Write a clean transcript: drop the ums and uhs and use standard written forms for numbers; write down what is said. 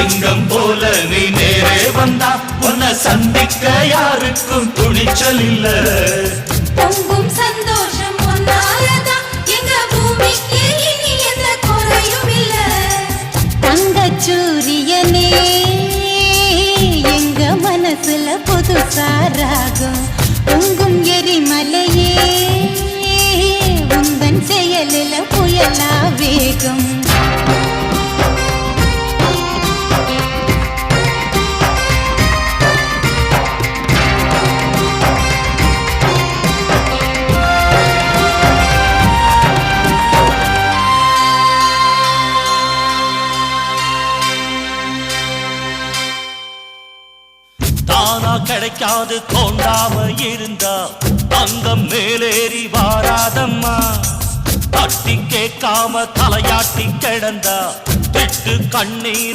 சிங்கம் போல நீ நேரே வந்தா உன்னை சந்திக்க யாருக்கும் துணிச்சல் இல்ல. பொங்கும் சந்தோஷம் ஒன்னாலதான் எங்க பூமிக்கு இனி எந்த குறையும் இல்ல. தங்கச்சூரியனே எங்க மனசுல புதுசா ராகம். பொங்கும் எரிமலையே உந்தன் செயலில புயலா வேகம். தானா கிடைக்காது தோண்டாம இருந்தா தங்கம் மேலேறி வாராதம்மா. தட்டி கேட்காம தலையாட்டி கிடந்தா திட்டு கண்ணீர்